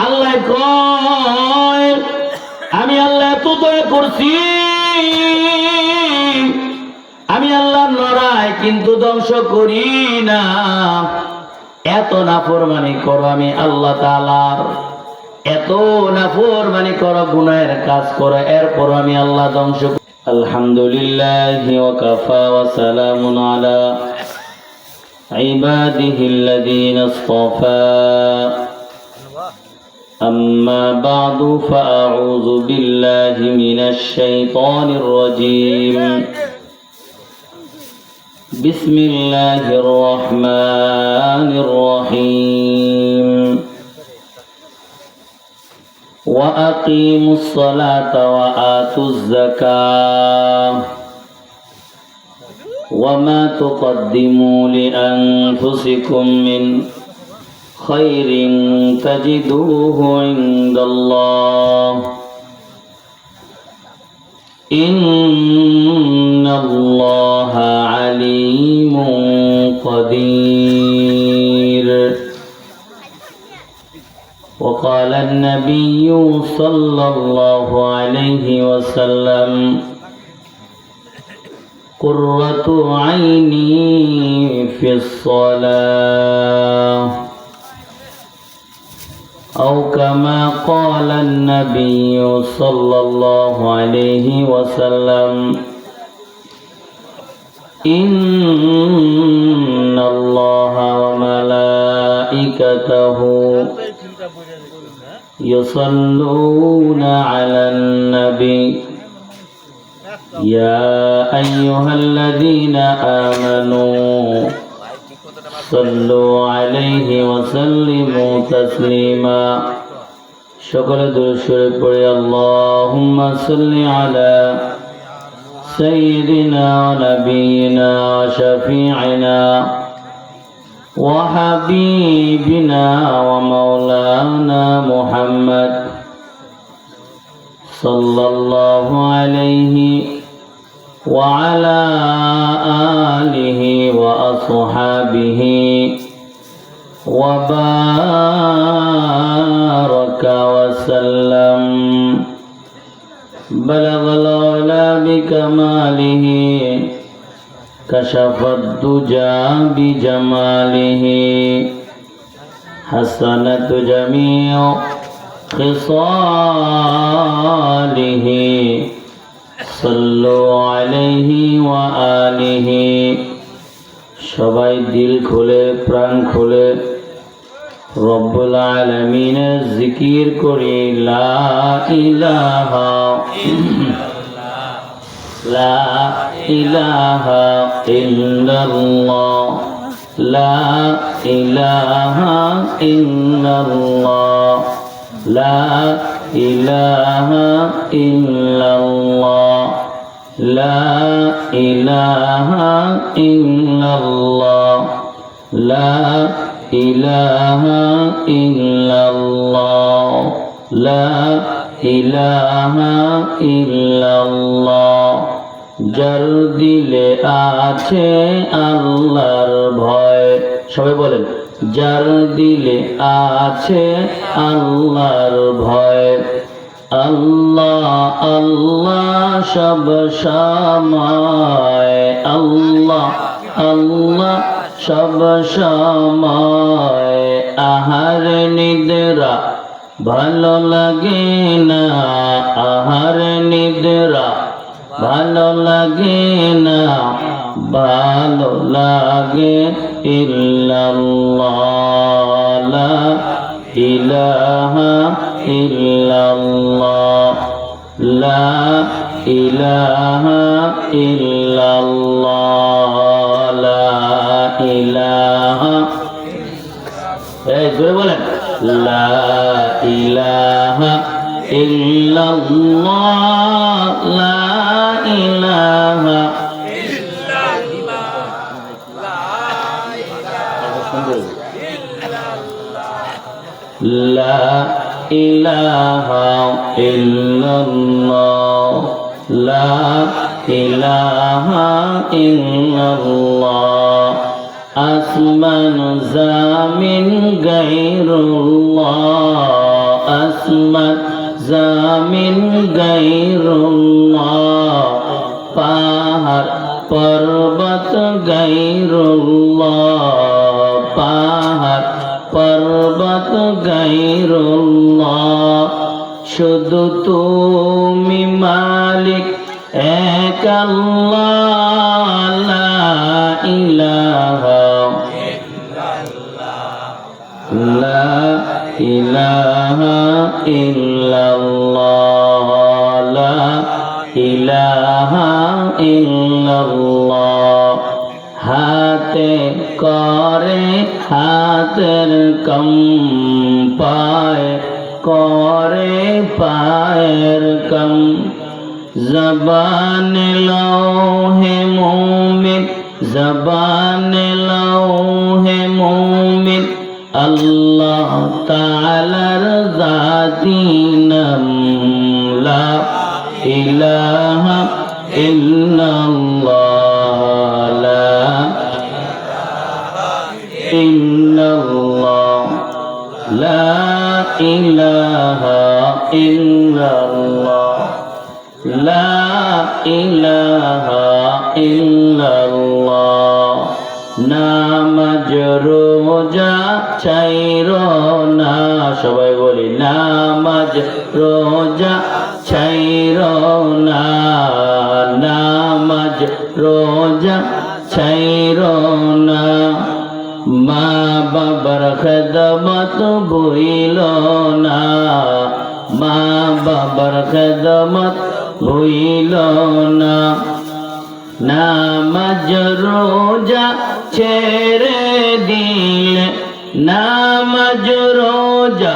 আল্লাহ কয় আমি আল্লাহ এত দয়া করছি, আমি আল্লাহ নড়াই কিন্তু ধ্বংস করি না। এত নাফরমানি করো আমি আল্লাহ তাআলার, এত নাফরমানি করো, গুনাহের কাজ করো, এরপর আমি আল্লাহ ধ্বংস করি। আলহামদুলিল্লাহি ওয়া কাফা ওয়া সালামুন আলা ইবাদিহিল্লাযীনা ইসতাফা। أما بعد فأعوذ بالله من الشيطان الرجيم. بسم الله الرحمن الرحيم. وأقيموا الصلاة وآتوا الزكاة وما تقدموا لأنفسكم من خير تجدوه عند الله إن الله عليم قدير. وقال النبي صلى الله عليه وسلم قرة عيني في الصلاة، أو كما قال النبي صلى الله عليه وسلم إن الله وملائكته يصلون على النبي يا أيها الذين آمنوا صلوا عليه وسلموا تسليما. সকলে দুরূদ শরীফ পড়ে আল্লাহুম্মা সাল্লি আলা সাইয়্যিদিনা ওয়া নাবিয়িনা ওয়া শাফিঈনা ওয়া হাবিবিনা ওয়া মাওলানা মুহাম্মদ সাল্লাল্লাহু আলাইহি وعلى آله وأصحابه وبارك وسلم. بلغ العلا بكماله كشف الدجى بجماله حسنت جميع خصاله সাল্লু আলাইহি ওয়া আলিহি. সবাই দিল খুলে প্রাণ খুলে রব্বুল আলামিনের জিকির করি লা ইলাহা লা ইলাহা ইল্লাল্লাহ লা ইলাহা ইল্লাল্লাহ লা ইলাহা ইল্লাল্লাহ লা ইলাহা ইল্লাল্লাহ লা ইলাহা ইল্লাল্লাহ লা ইলাহা ইল্লাল্লাহ. যার দিলে আছে আল্লাহর ভয়, সবাই বলেন যার দিলে আছে আল্লাহর ভয়। আল্লাহ আল্লাহ সব সময়, আল্লাহ আল্লাহ সব সময়। আহার নিদ্রা ভালো লাগে না, আহার নিদ্রা ভালো লাগে না, ভালো লাগে ইল্লাল্লাহ লা ইলাহা ইল্লাল্লাহ লা ইলাহা ইল্লাল্লাহ লা ইলাহা, এই জোরে বলেন লা ইলাহা ইল্লাল্লাহ লা ইলাহা লা ইলাহা ইল্লাল্লাহ লা ইলাহা ইল্লাল্লাহ। আসমান জামিন গায়রুল্লাহ আসমান জামিন গায়রুল্লাহ, পাহাড় পর্বত গায়রুল্লাহ, পাহাড় পর্বত গায়রুল্লাহ, শুধু তুমি মালিক এক আল্লাহ, লা ইলাহা লা ইলাহা ইল্লাল্লাহ, লা ইলাহা ইল্লাল্লাহ। হাতে করে হাতের কম, পায়ে করে পায়ের কম, জবান লৌহে মুমিন, জবান লৌহে মুমিন, আল্লাহ তাআলার জাতি নাম, লা ইলাহা ইল্লাল্লাহ, লা ইল্লাল্লাহ, লা ইলাহা ইল্লাল্লাহ, লা ইলাহা ইল্লাল্লাহ। নামাজ রোজা ছাইরো না, সবাই বলি নামাজ রোজা ছাইরো না, নামাজ রোজা ছাইরো না। মা বাবার খেদমত ভুইল না, মা বাবার খেদমত ভুইল না। নামাজ রোজা ছেড়ে দিলে, নামাজ রোজা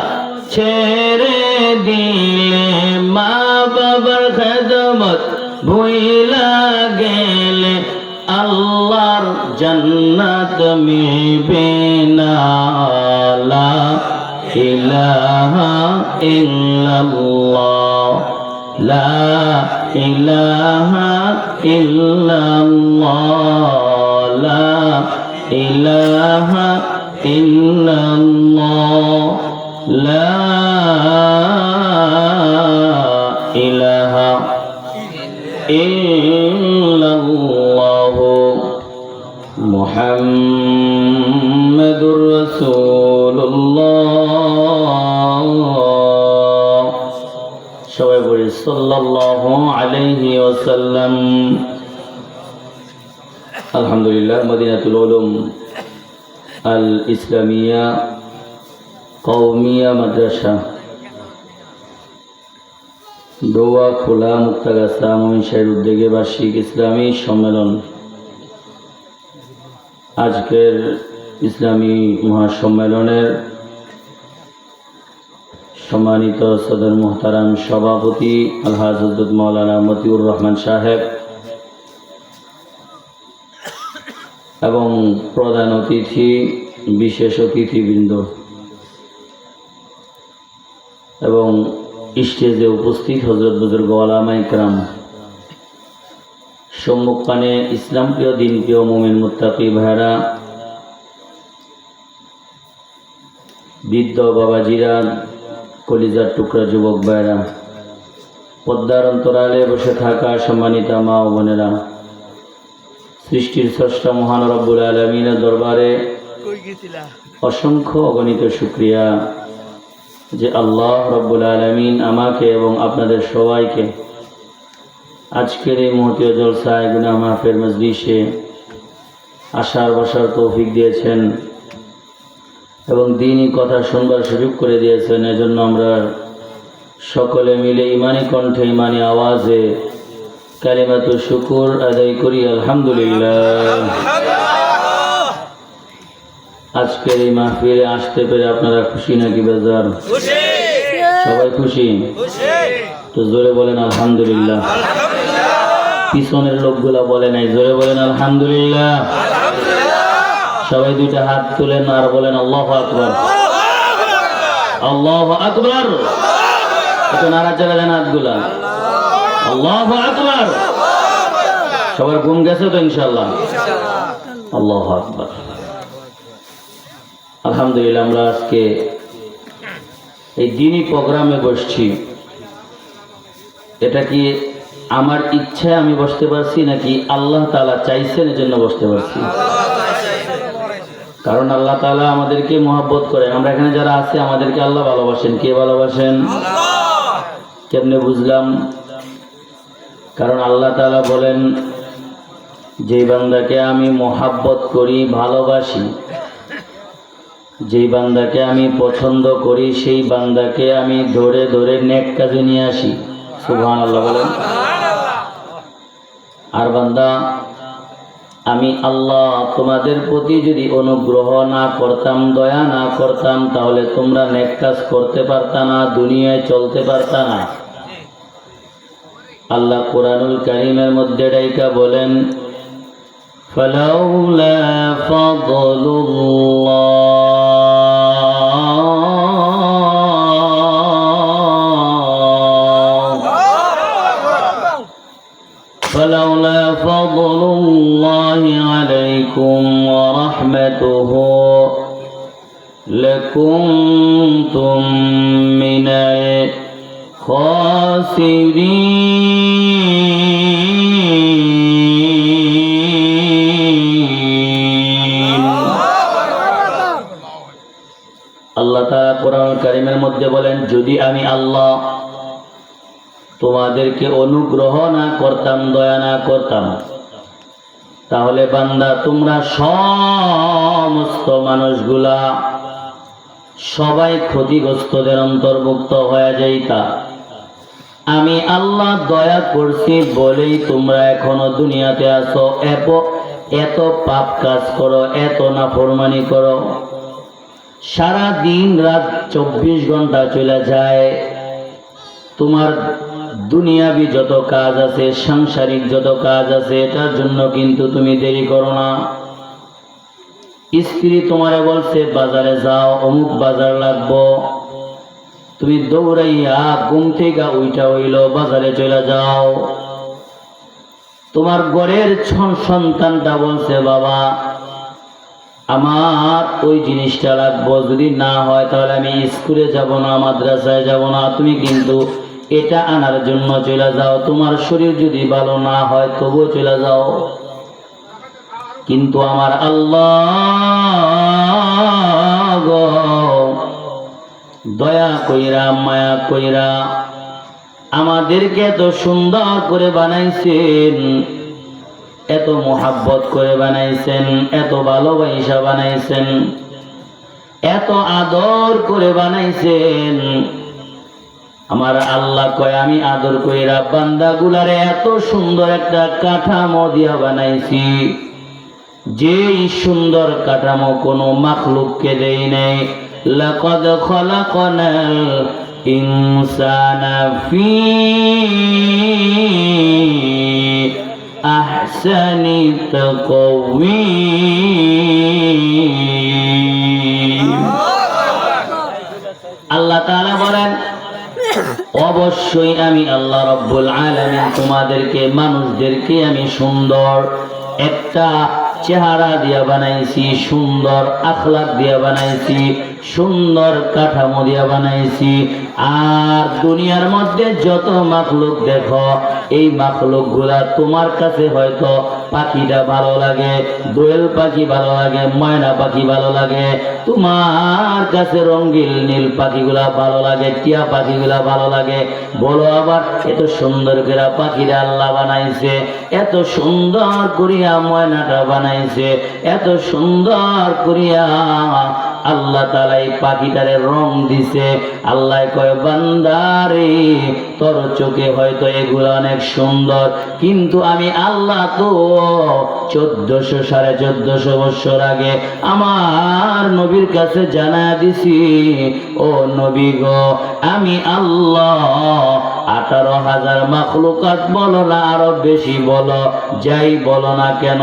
ছেড়ে দিলে, মা বাবার খেদমত ভুইলা গেলে, আল্লাহর জান্নাত মিলবে না, লা ইলাহা ইল্লাল্লাহ, লা ইলাহা ইল্লাল্লাহ, লা ইলাহা ইল্লাল্লাহ, লা ইলাহা ইল্লাল্লাহ, মুহাম্মাদুর রাসূলুল্লাহ। সবাই বলি সাল্লাল্লাহু আলাইহি ওয়াসাল্লাম। আলহামদুলিল্লাহ, মদিনাতুল উলুম আল ইসলামিয়া কওমিয়া মাদ্রাসা দোয়া খোলা মুক্তাগাছা মহিষার উদ্যোগে বার্ষিক ইসলামী সম্মেলন। আজকের ইসলামী মহাসম্মেলনের সম্মানিত সদর মোহতারাম সভাপতি আলহাজ হযরত মাওলানা মতিউর রহমান সাহেব এবং প্রধান অতিথি বিশেষ অতিথিবৃন্দ এবং স্টেজে উপস্থিত হযরত বুজুর্গ ওলামায়ে কেরাম, সম্মুখপানে ইসলাম প্রিয় দিন প্রিয় মুমিন মুত্তাকি ভাইরা, বৃদ্ধ বাবাজিরা, কলিজার টুকরা যুবক ভাইরা, পদ্মার অন্তরালে বসে থাকা সম্মানিতা মা ও বোনেরা, সৃষ্টির স্রষ্টা মহান রব্বুল আলামিনের দরবারে অসংখ্য অগণিত শুকরিয়া যে আল্লাহ রব্বুল আলামিন আমাকে এবং আপনাদের সবাইকে আজকের এই মুহূর্তীয় জলসায় গুনাহ মাফের মজলিসে আসার বসার তৌফিক দিয়েছেন এবং দ্বীনি কথা শুনবার সুযোগ করে দিয়েছেন। এজন্য আমরা সকলে মিলে ইমানি কণ্ঠে ইমানি আওয়াজে কালিমাতু শুকুর আদায় করি আলহামদুলিল্লাহ। আজকের এই মাহফিলে আসতে পেরে আপনারা খুশি নাকি বেজার? সবাই খুশি? তো জোরে বলেন আলহামদুলিল্লাহ। পিছনের লোকগুলা বলে নাই, জোরে বলেন আলহামদুলিল্লাহ। সবাই দুইটা হাত তুলেন আর বলেন আল্লাহু আকবার, আল্লাহু আকবার। একটু নাড়াচাড়া দেন হাতগুলা, আল্লাহু আকবার। সবার ঘুম গেছে তো ইনশাআল্লাহ? আল্লাহু আকবার। আলহামদুলিল্লাহ, আমরা আজকে এই দিনই প্রোগ্রামে বসছি, এটা কি আমার ইচ্ছায় আমি বসতে পারছি নাকি আল্লাহ তাআলা চাইছেন এজন্য বসতে পারছি? কারণ আল্লাহ তাআলা আমাদেরকে মহব্বত করেন। আমরা এখানে যারা আছি আমাদেরকে আল্লাহ ভালোবাসেন। কে ভালোবাসেন? কেমনে বুঝলাম? কারণ আল্লাহ তাআলা বলেন, যেই বান্দাকে আমি মহব্বত করি, ভালোবাসি, যেই বান্দাকে আমি পছন্দ করি, সেই বান্দাকে আমি ধরে ধরে নেক কাজে নিয়ে আসি। সুবহানাল্লাহ বলেন। আর বান্দা, আমি আল্লাহ তোমাদের প্রতি যদি অনুগ্রহ না করতাম, দয়া না করতাম, তাহলে তোমরা নেক কাজ করতে পারতা না, দুনিয়ায় চলতে পারতা না। আল্লাহ কোরআনুল কারীমের মধ্যে ডাইকা বলেন, ফালাউলা ফাদলুল্লাহি আলাইকুম ওয়া রাহমাতুহু লাকুনতুম মিনাল খাসিরিন। আল্লাহ তাআলা কোরআনুল কারীমের মধ্যে বলেন, যদি আমি আল্লাহ তোমাদেরকে অনুগ্রহ না করতাম, দয়া না করতাম, তাহলে বান্দা তোমরা সমস্ত মানুষগুলা সবাই ক্ষতিগ্রস্তদের অন্তর্ভুক্ত হয়ে যাইতা। আমি আল্লাহ দয়া করছি বলেই তোমরা এখনো দুনিয়াতে আছো, এত পাপ কাজ করো, এত নাফরমানি করো। সারা দিন রাত 24 ঘন্টা চলে যায়, তোমার দুনিয়াবি যত কাজ আছে, সাংসারিক যত কাজ আছে, এটার জন্য কিন্তু তুমি দেরি করো না। স্ত্রী তোমারে বলছে বাজারে যাও, অমুক বাজার লাগবো, তুমি দৌড়াইয়া ঘুম থেকে উইটা হইল বাজারে চলে যাও। তোমার ঘরের সন্তানটা বলছে বাবা আমার ওই জিনিসটা লাগবো, যদি না হয় তাহলে আমি স্কুলে যাব না, মাদ্রাসায় যাব না, তুমি কিন্তু এটা আনার জন্য চলে যাও। তোমার শরীর যদি ভালো না হয় তবুও চলে যাও। কিন্তু আমার আল্লাহ দয়া কইরা, মায়া কইরা আমাদেরকে এত সুন্দর করে বানাইছেন, এত মোহাব্বত করে বানাইছেন, এত ভালোবাসা বানাইছেন, এত আদর করে বানাইছেন। আমার আল্লাহ কয়, আমি আদর কইরা বান্দাগুলারে এত সুন্দর একটা কাঠামো দিয়া বানাইছি, যেই সুন্দর কাঠামো কোনো মাখলুককে দেই নাই। লাকাদ খলাকনাল ইনসানা ফি আহসানি তাকওয়িম। আল্লাহ তাআলা বলেন, অবশ্যই আমি আল্লাহ রব্বুল আলামিন তোমাদেরকে, মানুষদেরকে আমি সুন্দর একটা চেহারা দিয়া বানাইছি, সুন্দর আখলাক দিয়া বানাইছি, সুন্দর কাঠামো দিয়া বানাইছি। আর দুনিয়ার মধ্যে যত মাখলুক দেখো, এই মাখলুক গুলা তোমার কাছে হয়তো পাখিটা ভালো লাগে, দোয়েল পাখি ভালো লাগে, ময়না পাখি ভালো লাগে, তোমার কাছে রঙিন নীল পাখিগুলা ভালো লাগে, টিয়া পাখিগুলা ভালো লাগে। বলো আবার এত সুন্দর করে পাখিরা আল্লাহ বানাইছে, এত সুন্দর করিয়া ময়নাটা বানাইছে, এত সুন্দর করিয়া আল্লাহ তাআলা এই পাখিটারে রং দিছে। আল্লাহ কয় বান্দারে তোর চোখে হয়তো এগুলো অনেক সুন্দর, কিন্তু আমি আল্লাহ তো 1400 1450 বছর আগে আমার নবীর কাছে জানায়া দিছি, ও নবী গো, আমি আল্লাহ 18,000 মাখলুকাত বলো না আরো বেশি বলো, যাই বলো না কেন,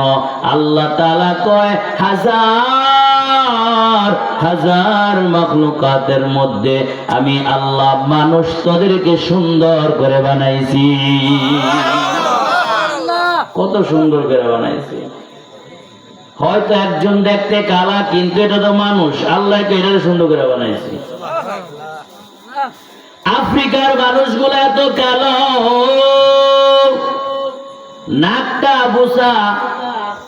আল্লাহ তাআলা কয় হাজার হাজার মাখলুকাতের মধ্যে আমি আল্লাহ মানুষ তোদেরকে সুন্দর করে বানাইছি। কত সুন্দর করে বানাইছি। হয়তো একজন দেখতে কালা, কিন্তু এটা তো মানুষ, আল্লাহকে এটা সুন্দর করে বানাইছি। আফ্রিকার মানুষগুলো এত কালো, নাকটা বোসা,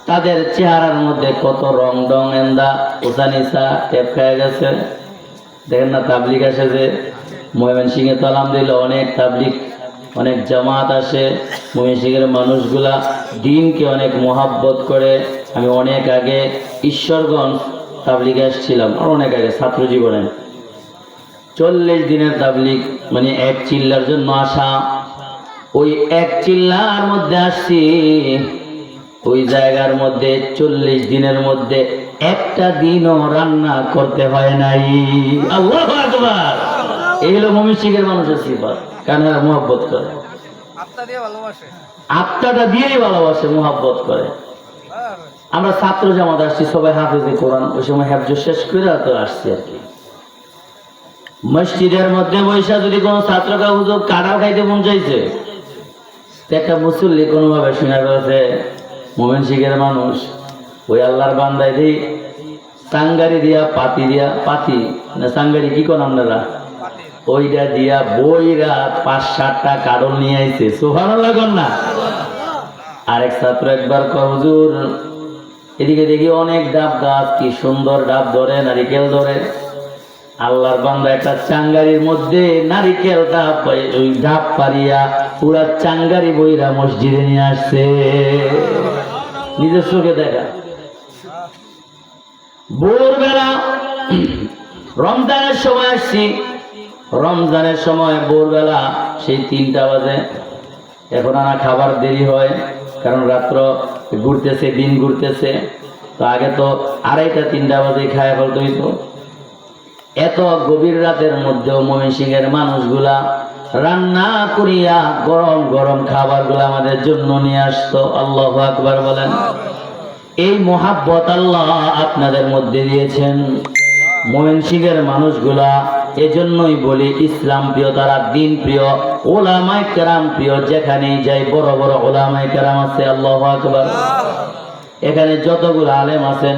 তাদের চেহারার মধ্যে কত রং ডং এন্দা ওসা নিসা টেপ খেয়ে গেছে। দেখেন না তাবলিগ আসে যে ময়মনসিংহে তো আলহামদুলিল্লাহ অনেক তাবলিগ, অনেক জামাত আসে। ময়মনসিংহের মানুষগুলা দিনকে অনেক মোহাব্বত করে। আমি অনেক আগে ঈশ্বরগঞ্জ তাবলিগে আসছিলাম, আর অনেক আগে ছাত্র জীবনে 40 দিনের তাবলিগ, মানে এক চিল্লার জন্য আসা। ওই এক চিল্লার মধ্যে আসছি, ওই জায়গার মধ্যে 40 দিনের মধ্যে একটা দিনও রান্না করতে হয় নাই। আল্লাহু আকবার। এই হলো ময়মনসিংহের মানুষের সিফাত, কারণ এরা মোহাব্বত করে, আত্মাটা দিয়েই ভালোবাসে, মোহাব্বত করে। আমরা ছাত্র জামাত আসছি, সবাই হাফেজে কোরআন, ওই সময় হেফজ শেষ করে তো আসছি আর কি। মসজিদের মধ্যে বৈশা যদি কোনো ছাত্রকে হুজুর কাঁঠাল খাইতে মন চাইছে, একটা মুসল্লি কোনোভাবে শুনে ফেলছে ময়মনসিংহের মানুষ, ওই আল্লাহর বান্দায় দিই সাঙ্গারি দিয়া পাতি না সাঙ্গারি কি কোন আপনারা, ওইটা দিয়া বইরা 5-7টা কাঁঠাল নিয়ে আইছে। সুবহানাল্লাহ কোন না। আরেক ছাত্র একবার কয় হুজুর এদিকে দেখি অনেক ডাব গাছ, কি সুন্দর ডাব ধরে, নারিকেল ধরে। আল্লাহর বান্দা একটা চাঙ্গারির মধ্যে নারিকেল ডাব, ওই ডাব পারিয়া পুরা চাঙ্গারি বইরা মসজিদে নিয়ে আসছে, নিজের চোখে দেখা। ভোরবেলা রমজানের সময় আসছি, রমজানের সময় ভোরবেলা সেই 3টা বাজে। এখন আনা খাবার দেরি হয়, কারণ রাত্র ঘুরতেছে, দিন ঘুরতেছে। তো আগে তো 2:30-3টা বাজে খায় ফেলতে হইতো। এত গভীর রাতের মধ্যেও ময়মনসিংহের মানুষগুলা রান্না করিয়া গরম গরম খাবারগুলো আমাদের জন্য নিয়ে আসতো। আল্লাহু আকবার বলেন। এই মোহাব্বত আল্লাহ আপনাদের মধ্যে দিয়েছেন ময়মনসিংহের মানুষগুলা। এজন্যই বলি ইসলাম প্রিয়, তারা দিন প্রিয়, ওলামায়ে কেরাম প্রিয়। যেখানেই যাই বড় বড় ওলামায়ে কেরাম আছে। আল্লাহু আকবার। এখানে যতগুলো আলেম আছেন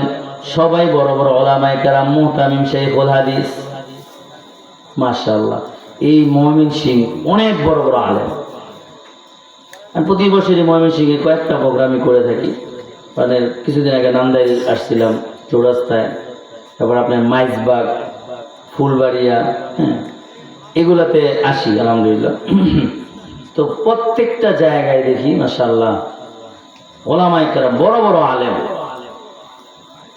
সবাই বড় বড় ওলামায়ে কেরাম, মুহতামিম শাইখুল হাদিস। মাশাআল্লাহ, এই ময়মনসিংহ অনেক বড় বড় আলেম। আমি প্রতি বছরই ময়মনসিংহে কয়েকটা প্রোগ্রামই করে থাকি। মানে কিছুদিন আগে নান্দাইল আসছিলাম, চৌরাস্তায়, তারপর আপনার মাইজবাগ, ফুলবাড়িয়া, এগুলাতে আসি আলহামদুলিল্লাহ। তো প্রত্যেকটা জায়গায় দেখি মাশাআল্লাহ ওলামায়ে কেরাম, বড় বড় আলেম।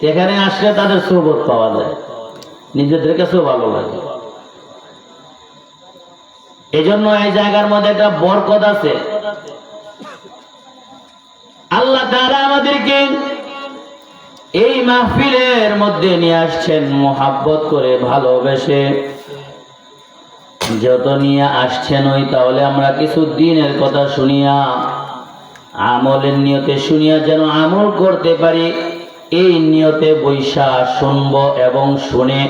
এখানে আসলে তাদের সোহবত পাওয়া যায়, নিজেদের কাছেও ভালো লাগে। এজন্য এই জায়গার মধ্যে একটা বরকত আছে। আল্লাহ তাআলা আমাদেরকে এই মাহফিলের মধ্যে নিয়ে আসছেন মোহাব্বত করে, ভালোবেসে। যত নিয়ে আসছেন ওই তাহলে আমরা কিছু দিনের কথা শুনিয়া, আমলের নিয়তে শুনিয়া যেন আমল করতে পারি, এই নিয়তে বৈশা শুনব এবং শুনে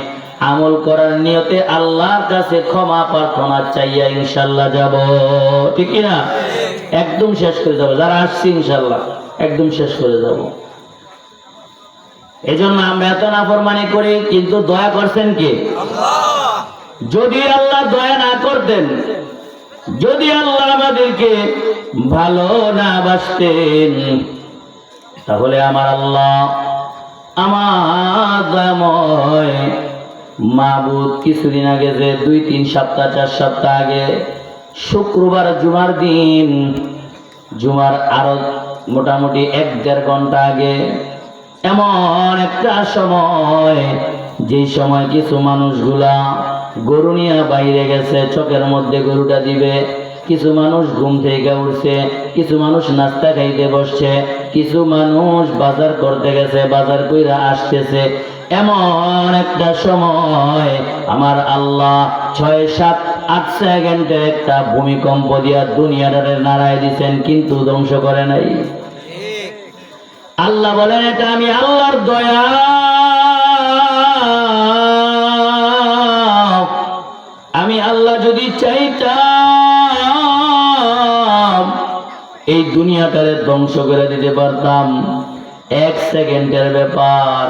আমল করার নিয়তে আল্লাহর কাছে ক্ষমা প্রার্থনা চাইয়া ইনশাআল্লাহ যাব। ঠিক না? একদম শেষ করে যাব, যারা আসছি ইনশাআল্লাহ একদম শেষ করে যাব। এজন্য আমরা এত নাফরমানি করি, কিন্তু দয়া করছেন কে? আল্লাহ। যদি আল্লাহ দয়া না করতেন, যদি আল্লাহ আমাদেরকে ভালো না বাসতেন, তাহলে আমার আল্লাহ, আমার দয়াময় মাবুদ কিছুদিন আগে যে 2-3 সপ্তাহ 4 সপ্তাহ আগে শুক্রবার জুমার দিন, জুমার আরো মোটামুটি 1-1.5 ঘন্টা আগে এমন একটা সময়, যে সময় কিছু মানুষগুলা গরু নিয়ে বাইরে গেছে, চকের মধ্যে গরুটা দিবে। কিছু মানুষ ঘুম থেকে উঠছে, কিছু মানুষ নাস্তা খাইতে বসছে, কিছু মানুষ বাজার করতে গেছে, বাজার কইরা আসতেছে। এমন একটা সময় আমার আল্লাহ 6-7-8 সেকেন্ডের একটা ভূমিকম্প দিয়া দুনিয়াটারে নাড়ায় দিচ্ছেন, কিন্তু ধ্বংস করে নাই। আল্লাহ বলেন এটা আমি আল্লাহর দয়া। আমি আল্লাহ যদি চাইতাম এই দুনিয়াটারে ধ্বংস করে দিতে পারতাম। 1 সেকেন্ডের ব্যাপার,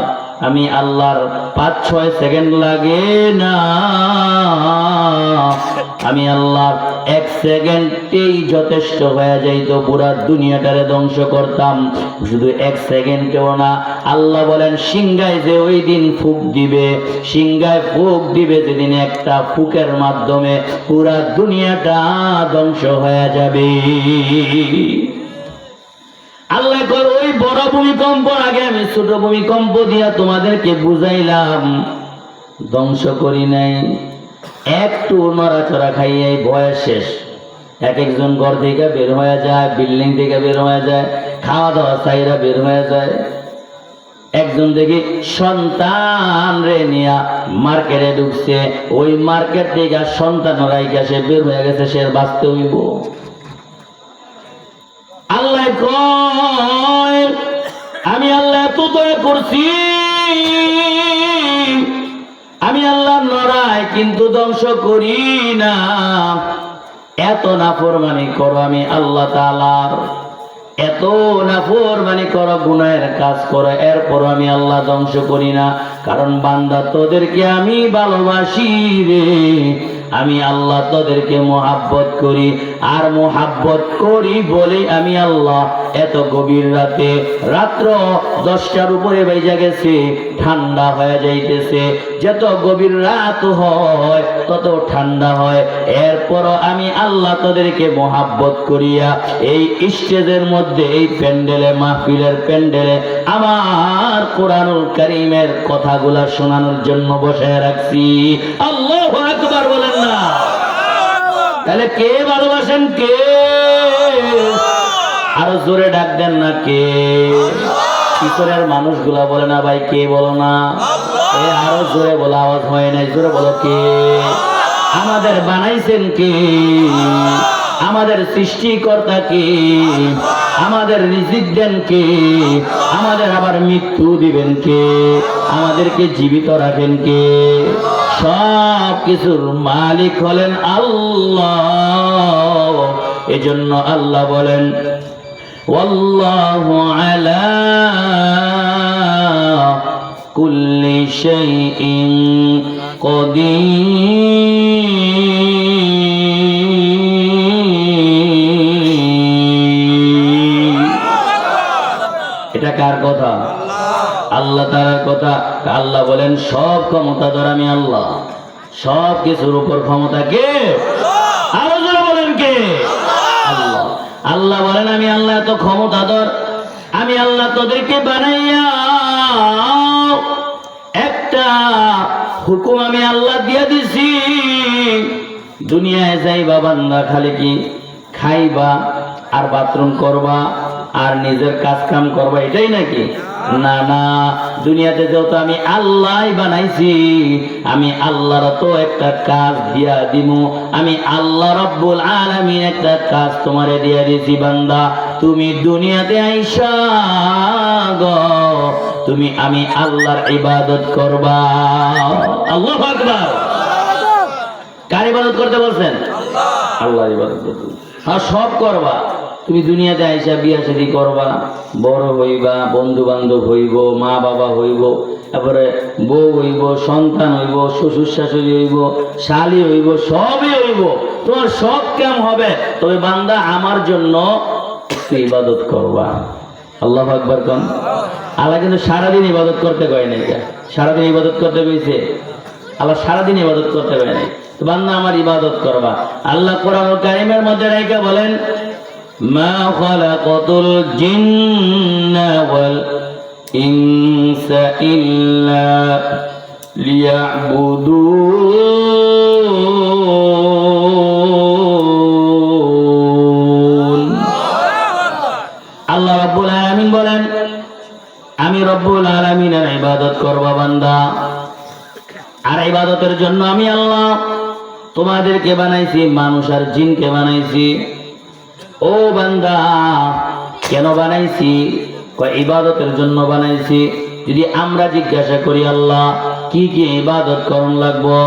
আমি আল্লাহর 5-6 সেকেন্ড লাগে না, আমি আল্লাহর 1 সেকেন্ডেই যথেষ্ট হয়ে যাইতো, পুরা দুনিয়াটারে ধ্বংস করতাম। শুধু 1 সেকেন্ডেও না, আল্লাহ বলেন সিংহায় যে ওই দিন ফুঁক দিবে, সিংহায় ফুঁক দিবে যেদিন, একটা ফুঁকের মাধ্যমে পুরা দুনিয়াটা ধ্বংস হয়ে যাবে। আল্লাহ কর ওই বড় ভূমিকম্প আগে আমি ছোট ভূমিকম্প দিয়া তোমাদেরকে বুঝাইলাম, ধ্বংস করি নাই। একটু নড়াচড়া খাইয়ে ভয় শেষ। এক একজন ঘর থেকে বের হয়ে যায়, বিল্ডিং থেকে বের হয়ে যায়, খাওয়া দাওয়া চাইরা বের হয়ে যায়। একজন দেখি সন্তান রে নিয়া মার্কেটে ঢুকছে, ওই মার্কেট থেকে সন্তান রাইকা সে বের হয়ে গেছে, সে বাঁচতে হইব। আল্লাহ কয় আমি আল্লাহ এত দয়া করছি, আমি আল্লাহ নড়াই কিন্তু ধ্বংস করি না। এত নাফরমানি করো আমি আল্লাহ তাআলার, এত নাফরমানি করো, গুনাহের কাজ করো, এরপর আমি আল্লাহ ধ্বংস করি না। কারণ বান্দা তোদেরকে আমি ভালোবাসি রে, আমি আল্লাহ তোদেরকে মোহাব্বত করি। আর মোহাব্বত করি বলে আমি আল্লাহ এত গভীর রাতে, রাত্র 10টার উপরে বাইজা গেছে, ঠান্ডা হয়ে যাইতেছে, যত গভীর রাত হয় তত ঠান্ডা হয়, এরপরও আমি আল্লাহ তোদেরকে মোহাব্বত করিয়া এই স্টেজের মধ্যে, এই প্যান্ডেলে, মাহফিলের প্যান্ডেলে আমার কোরআনুল কারীমের কথাগুলা শোনানোর জন্য বসে রাখছি। আল্লাহু আকবার বলেন না? তাহলে কে ভালোবাসেন? কে? আরো জোরে ডাক দেন না কে? পিছনের মানুষগুলা বলে না ভাই কে, বলো না। আরো জোরে বলো, আওয়াজ হয় নাই, জোরে বলো কে? আমাদের বানাইছেন কে? আমাদের সৃষ্টিকর্তা কে? আমাদের রিজিক দেন কে? আমাদের আবার মৃত্যু দিবেন কে? আমাদেরকে জীবিত রাখেন কে? সব কিছুর মালিক হলেন আল্লাহ। এজন্য আল্লাহ বলেন ওয়াল্লাহু আলা কুল্লি শাইইন কদির। এটা কার কথা? আল্লাহ তাআলার কথা। আল্লাহ বলেন সব ক্ষমতাধর আমি আল্লাহ, সব কিছুর উপর ক্ষমতা কে? আরো জোরে বলেন কে? আল্লাহ। আল্লাহ বলেন আমি আল্লাহ এত ক্ষমতাধর, আমি আল্লাহ তোদেরকে বানাইয়া একটা হুকুম আমি আল্লাহ দিয়ে দিছি, দুনিয়ায় যাইবা বান্দা খালি কি খাইবা আর বাথরুম করবা আর নিজের কাজ কাম করবা, এটাই নাকি? না না, দুনিয়াতে যেহেতু আমি আল্লাহ বানাইছি, আমি আল্লাহর তো একটা কাজ দিয়া দিমু। আমি আল্লাহ রব্বুল আলামিন একটা কাজ তোমারে দিয়া দিয়েছি, বান্দা তুমি দুনিয়াতে আইসা গো, তুমি আমি আল্লাহর ইবাদত করবা। আল্লাহু আকবার। কার ইবাদত করতে বলছেন? আল্লাহর ইবাদত করতে। আর সব করবা, তুমি দুনিয়াতে আইসা বিয়া শাদী করবা, বড় হইবা, বন্ধু বান্ধব হইব, মা বাবা হইব, তারপরে বউ হইব, সন্তান হইব, শ্বশুর শাশুড়ি হইব, শালি হইব, সবই হইব, তোমার সব কাম হবে। তবে বান্দা আমার জন্য ইবাদত করবা। আল্লাহু আকবার কোন? আল্লাহ কিন্তু সারাদিন ইবাদত করতে কয় নাই, সারাদিন ইবাদত করতে কইছে? আল্লাহ সারাদিন ইবাদত করতে কয় নাই। তো বান্দা আমার ইবাদত করবা। আল্লাহ কোরআনুল কারীমের মধ্যে রাইখা বলেন মা খালাকাতুল জিন্না ওয়াল ইনসা ইল্লা লিয়াবুদুন। আল্লাহ রাব্বুল আলামিন বলেন আমি রব্বুল আলামিনের ইবাদত করবা বান্দা। আর ইবাদতের জন্য আমি আল্লাহ তোমাদেরকে বানাইছি, মানুষ আর জিনকে বানাইছি। ও বান্দা কেন বানাইছি? কয় ইবাদতের জন্য বানাইছি। যদি আমরা জিজ্ঞাসা করি আল্লাহ কি কি ইবাদত করণ লাগবো,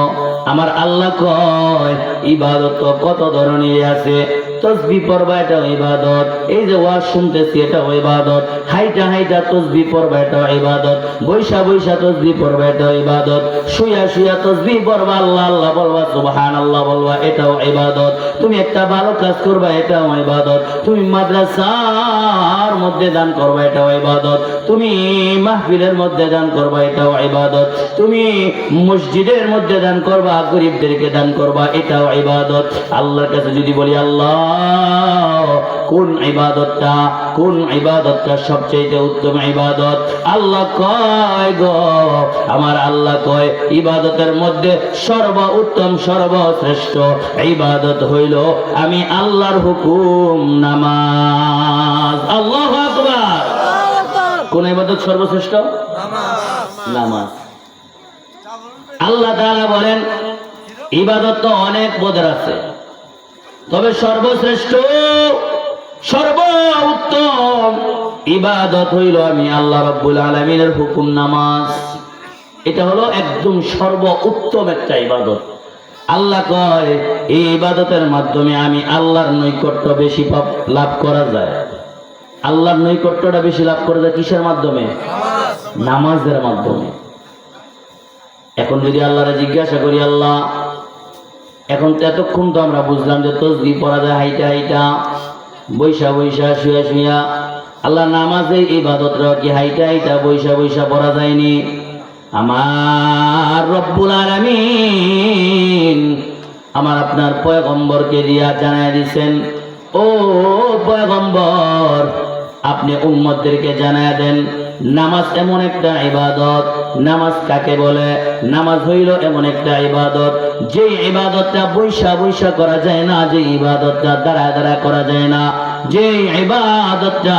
আমার আল্লাহ কয় ইবাদত তো কত ধরনের আছে, তাসবিহ পড়বা এটাও ইবাদত, এই যে ওয়াজ শুনতেছি এটাও ইবাদত, হাইটা হাইটা তাসবিহ পড়বা এটাও ইবাদত, বৈশা বৈশা তাসবিহ পড়বা এটাও ইবাদত, শুয়া শুয়া তাসবিহ পড়বা, আল্লাহ আল্লাহ বলবা, সুবহানাল্লাহ বলবা, এটাও ইবাদত। তুমি একটা ভালো কাজ করবা এটাও ইবাদত, তুমি মাদ্রাসার মধ্যে দান করবা এটাও ইবাদত, তুমি মাহফিলের মধ্যে দান করবা এটাও ইবাদত, তুমি মসজিদের মধ্যে দান করবা, গরিবদেরকে দান করবা, এটাও ইবাদত। আল্লাহর কাছে যদি বলি আল্লাহ কোন ইবাদতটা সবচেয়ে উত্তম ইবাদত, আল্লাহ কয় গো, আমার আল্লাহ কয় ইবাদতের মধ্যে সর্বোত্তম সর্বশ্রেষ্ঠ ইবাদত হইল আমি আল্লাহর হুকুম নামাজ। আল্লাহু আকবার। কোন ইবাদত সর্বশ্রেষ্ঠ? নামাজ। আল্লাহ তাআলা বলেন ইবাদত তো অনেক পদের আছে, তবে সর্বশ্রেষ্ঠ সর্বোত্তম ইবাদত হইল আমি আল্লাহ রাব্বুল আলামিনের হুকুম নামাজ। এটা হলো একদম সর্বোত্তম একটা ইবাদত। আল্লাহ কয় এই ইবাদতের মাধ্যমে আমি আল্লাহর নৈকট্য বেশি লাভ করা যায়। আল্লাহর নৈকট্যটা বেশি লাভ করা যায় কিসের মাধ্যমে? নামাজের মাধ্যমে। এখন যদি আল্লাহরে জিজ্ঞাসা করি, আল্লাহ এখন এতক্ষণ তো আমরা বুঝলাম যে তাসবিহ পড়া যায় হাইটা হাইটা, বৈশা বৈশা, শুয়া শুয়া, আল্লাহ নামাজে ইবাদতটা কি হাইটা হাইটা বৈশা বৈশা পড়া যায়নি? আমার রব্বুল আলামিন আমার আপনার পয়গম্বরকে দিয়া জানায় দিছেন, ও পয়গম্বর আপনি উম্মতদেরকে জানায় দেন নামাজ এমন একটা ইবাদত। নামাজ কাকে বলে? নামাজ হইল এমন একটা ইবাদত যে ইবাদতটা বৈশা বৈশা করা যায় না, যে ইবাদতটা দাঁড়ায় দাঁড়ায় করা যায় না, যে ইবাদতটা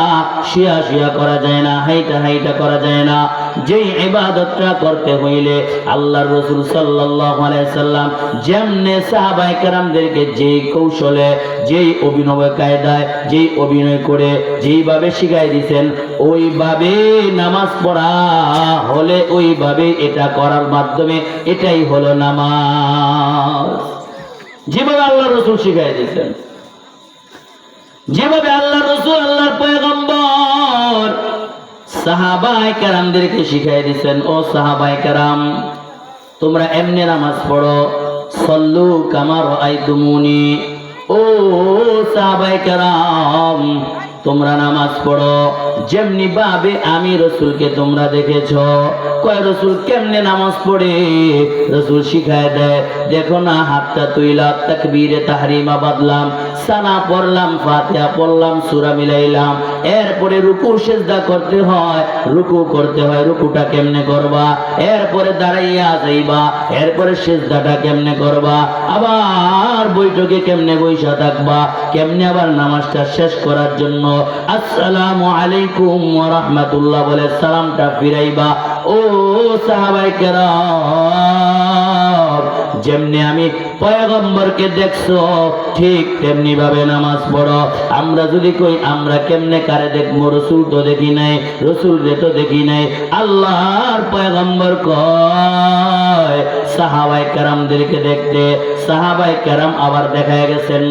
শুয়া শুয়া করা যায় না, হাইটা হাইটা করা যায় না, যে ইবাদতটা করতে হইলে আল্লাহর রাসূল সাল্লাল্লাহু আলাইহি সাল্লাম যেমনে সাহাবায়ে কেরামদেরকে যেই কৌশলে, যেই অভিনব কায়দায়, যেই অভিনয় করে যেইভাবে শিখাই দিয়েছেন, ওইভাবে নামাজ পড়া হলে ওইভাবে এটা করার মাধ্যমে এটাই হলো নামাজ। যেভাবে আল্লাহর রাসূল শিখাই দিয়েছেন, যেভাবে আল্লাহর রাসূল আল্লাহর পয়গম্বর সাহাবায়ে কেরামদেরকে শিখাই দিয়েছেন, ও সাহাবায়ে কেরাম তোমরা এমনি নামাজ পড়ো, সল্লু কামা রাআইতুমুনি। ও সাহাবায়ে কেরাম তোমরা নামাজ পড়ো যেমনি ভাবে আমি রাসূলকে তোমরা দেখেছো। কয় রাসূল কেমনে নামাজ পড়ে? রাসূল শিখায় দেয়, দেখো না হাতটা তুইলা তাকবীরে তাহরিমা বাদলাম, সানা পড়লাম, ফাতিহা পড়লাম, সূরা মিলাইলাম, এরপরে রুকু সিজদা করতে হয়, রুকুটা কেমনে করবা, এরপরে দাঁড়াইয়া যাইবা, এরপরে সিজদাটা কেমনে করবা, আবার বৈঠকে কেমনে বইসা থাকবা, কেমনে আবার নামাজটা শেষ করার জন্য আসসালামু আলাইকুম ওয়া রাহমাতুল্লাহ বলে সালামটা ফিরাইবা। ও সাহাবায়ে কেরাম যেমনি আমি পয়গম্বরকে দেখছো ঠিক তেমনি ভাবে নামাজ পড়ো। আমরা যদি কই আমরা কেমনে কারে দেখবো, রাসূল তো দেখি নাই, রাসূল রে তো দেখি নাই, আল্লাহর পয়গম্বর কয় সাহাবায়ে কেরামদেরকে দেখতে। সাহাবায়ে কেরাম আবার দেখায় গেছেন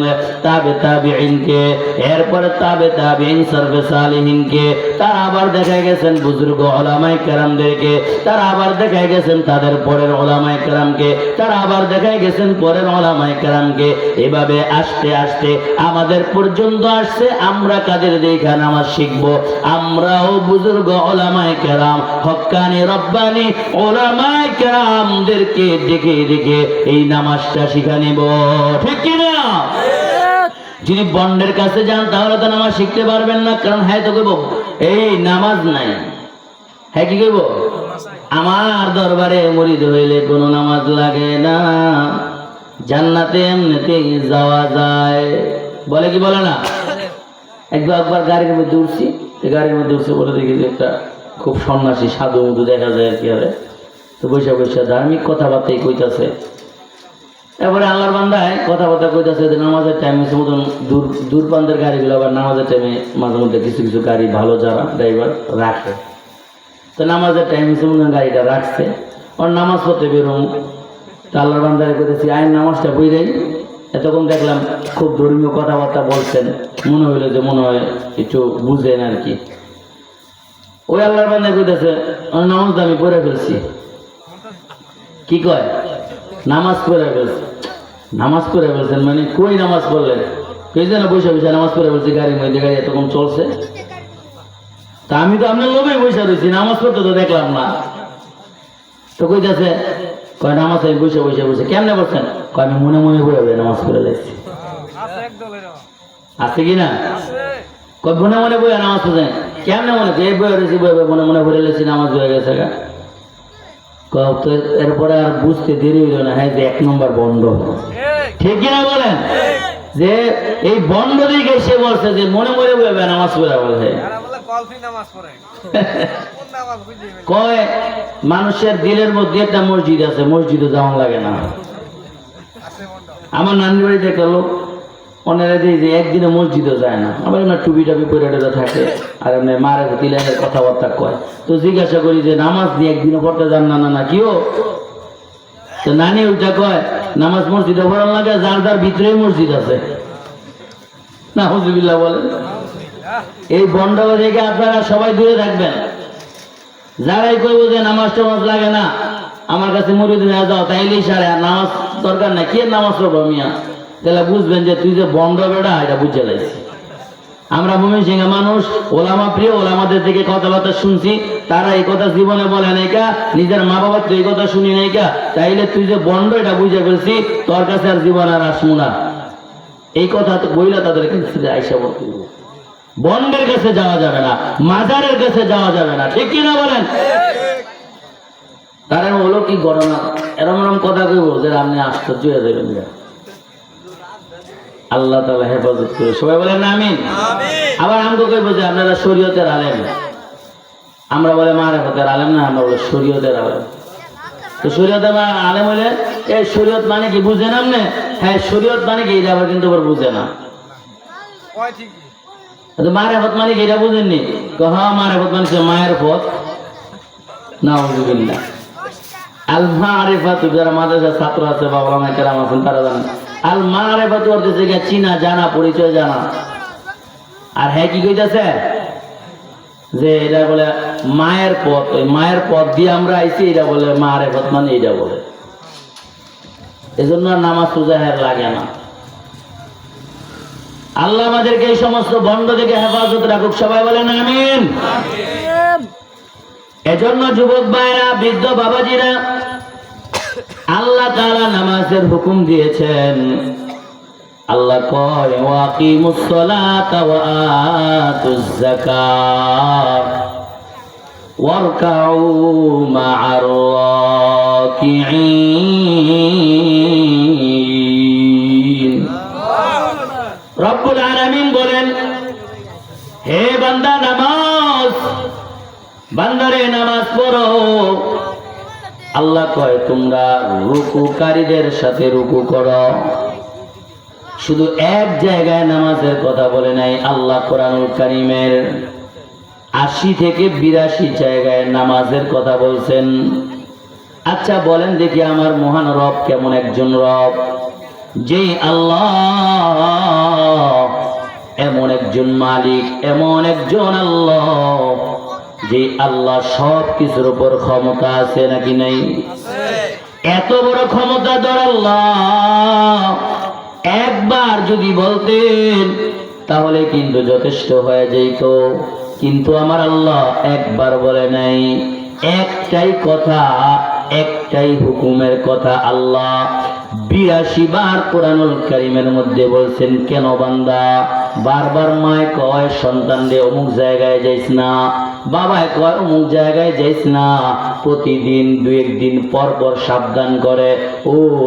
তাবেঈনকে, এরপরে তাবেঈন সরফে সালিহিনকে, তারা আবার দেখায় গেছেন বুজুর্গ উলামায়ে কেরামদেরকে, তারা আবার দেখায় গেছেন তাদের পরের উলামায়ে কেরামকে, তারা আবার দেখায় গেছেন পরের উলামায়ে কেরামকে। এভাবে আস্তে আস্তে আমাদের পর্যন্ত আসছে। আমরা কাদের দেখা নামাজ শিখবো? আমরাও বুজুর্গ উলামায়ে কেরাম, হক্কানি রব্বানি উলামায়ে কেরামদেরকে দেখে দেখে এই নামাজটা শিখা নিব, ঠিক কিনা? যদি বন্ডের কাছে যান তাহলে তো নামাজ শিখতে পারবেন না, কারণ হ্যাঁ তো কইব এই নামাজ নাই, হ্যাঁ কি কইব আমার দরবারে মুরিদ হইলে কোনো নামাজ লাগে না, জান্নাতে এমনিতেই যাওয়া যায়, বলে কি বলে না? একবার গাড়ির মধ্যে উঠছি, গাড়ির মধ্যে উঠছে বলে দেখি যে একটা খুব সন্ন্যাসী সাধু মধু দেখা যায় আর কি, আরে তো বৈশা বৈশা ধার্মিক কথাবার্তাই কইতাছে। এরপরে আল্লাহর বান্দায় কথাবার্তা কইতাছে যে নামাজের টাইম হচ্ছে মতন দূরপান্তের গাড়িগুলো আবার নামাজের টাইমে মাঝে মধ্যে কিছু কিছু গাড়ি ভালো যারা ড্রাইভার রাখে, তো নামাজের টাইম হচ্ছে মতন গাড়িটা রাখছে, ওর নামাজ পড়তে বেরোম। তা আল্লাহর বান্দায় কইতেছি আইন নামাজটা বই দেয়, এতক্ষণ দেখলাম খুব ধর্মীয় কথাবার্তা বলছেন, মনে হইলো যে মনে হয় একটু বুঝেন আর কি। ওই আল্লাহর বান্দা কইতেছে নামাজ আমি পড়ে ফেলছি। কি কয়? নামাজ পড়ে ফেলছি। নামাজ পড়ে ফেলছেন মানে কই নামাজ পড়লেন? কে যেন বসে বসে নামাজ পড়ে ফেলছি, গাড়ির মধ্যে, গাড়ি এতক্ষণ চলছে। তা আমি তো আপনার লোভে বসে রয়েছি, নামাজ পড়তে তো দেখলাম না। তো কইতেছে কয় নামাজ আমি বসে বসে বসে। কেমনে বলছেন? কয় আমি মনে মনে বলে নামাজ পড়ে লাগছি। আছে কি না? কয় মনে মনে বইয়া নামাজ পড়ছেন। কেমনে মনে এই বয়ে রয়েছি, বয়ে মনে মনে বলে লেছি, নামাজ হয়ে গেছে গা। এরপরে আর বুঝতে দেরি হইল না, হ্যাঁ যে 1 নম্বর বন্ধ। ঠিক কিনা বলেন? যে এই বন্ধ দিকে সে বলছে যে মনে মনে বয়ে নামাজ পড়া বলে। কয় মানুষের দিলের মধ্যে একটা মসজিদ আছে, মসজিদে যাওয়া লাগে না। আমার নানির বাড়িতে একটা লোক অনেরা দিয়ে যে একদিনে মসজিদে যায় না, আবার না টুপি টাপি পরে থাকে, আর এমনি মারে তিলের কথাবার্তা কয়। তো জিজ্ঞাসা করি যে নামাজ দিয়ে একদিনে পড়তে যান না? না কিও? তো নানি ওইটা কয় নামাজ মসজিদে পড়ার লাগে, যার যার ভিতরেই মসজিদ আছে। না হুজুবিল্লাহ বলেন। এই বন্ডাবা থেকে আপনারা সবাই দূরে থাকবেন। যারাই কইব যে নামাজ টামাজ লাগে না, আমার কাছে মুরিদ হয়ে যাও, তাইলেই সারে, আর নামাজ দরকার নাই, কি নামাজ পড়বো মিয়া, তাহলে বুঝবেন যে তুই যে বন্ড বেড়া এটা বুঝে লাগছে। আমরা ময়মনসিংহের মানুষ, ওলামা প্রিয়, ওলামাদের থেকে কথাবার্তা শুনছি, তারা এই কথা জীবনে বলে নাইকা, নিজের মা বাবার তো এই কথা শুনি নাইকা, তাইলে তুই যে বন্ড এটা বুঝে ফেলছি, তোর কাছে আর জীবন আর আসবো না। এই কথা তো বইলা তাদের কাছে আইসা বলতে, বন্ডের কাছে যাওয়া যাবে না, মাজারের কাছে যাওয়া যাবে না। ঠিক কিনা বলেন? তার হলো কি গণনা, এরম এরম কথা কইব যে আপনি আশ্চর্য হয়ে যাবেন। আল্লাহ তাআলা হেফাজত করে, সবাই বলেন আমিন। আবার আমগো কইব যে আপনারা শরীয়তের আলেম, আমরা বলে মারিফতের আলেম না, আমরা বলে শরীয়তের আলেম। তো শরীয়তের আলেম হলে এই শরীয়ত মানে কি বুঝেন আপনি? হ্যাঁ, শরীয়ত মানে কি এটা আবার কিন্তু আবার বুঝে না। মারিফত মানে কি এটা বুঝেননি? হ্যাঁ, মারিফত মানে মায়ের পথ। নাউযুবিল্লাহ। আল মারিফাতু, যারা মাদ্রাসার ছাত্র আছে বা ওলামায়ে কেরাম আছেন তারা জানেন, আল মারিফাতু অর্থ হচ্ছে চিনা জানা, পরিচয় জানা। আর হ্যাঁ কি কইতাছে যে এটা বলে মায়ের পথ, ওই মায়ের পথ দিয়ে আমরা আইছি, এটা বলে মারিফত মানে এটা বলে। এজন্য নামাজ রোজা লাগে না। আল্লাহ আমাদেরকে এই সমস্ত বন্ড থেকে হেফাজত রাখুক, সবাই বলেন আমিন। এজন্য যুবক ভাইরা, বৃদ্ধ বাবাজিরা, আল্লাহ তাআলা নামাজের হুকুম দিয়েছেন। আল্লাহ কয় ওয়াকিমুস সালাতা ওয়া আতুজ যাকাত ওয়ারকাউ মা'আর রাকিঈন। রব্বুল আলামিন বলেন, হে বান্দা নামাজ, বান্দারে নামাজ পড়ো। আল্লাহ কয় তোমরা রুকুকারীদের সাথে রুকু করো। শুধু এক জায়গায় নামাজের কথা বলে নাই, আল্লাহ কোরআনুল কারীমের 80 থেকে 82 জায়গায় নামাজের কথা বলছেন। আচ্ছা বলেন দেখি, আমার মহান রব কেমন একজন রব? যেই আল্লাহ এমন একজন মালিক, এমন একজন আল্লাহ, যে আল্লাহ সব কিছুর উপর ক্ষমতা আছে নাকি নাই? এত বড় ক্ষমতাধর আল্লাহ একবার যদি বলতেন তাহলে কিন্তু যথেষ্ট হয়ে যেত, কিন্তু আমার আল্লাহ একবার বলে নাই। একটাই কথা, একটাই হুকুমের কথা আল্লাহ 82 বার কোরআনুল কারীমের মধ্যে বলছেন। কেন বান্দা? বারবার মায় কয় সন্তান রে অমুক জায়গায় যাইস না, বাবায় কয় অমুক জায়গায় যাইস না, প্রতিদিন 2-1 দিন পর পর সাবধান করে,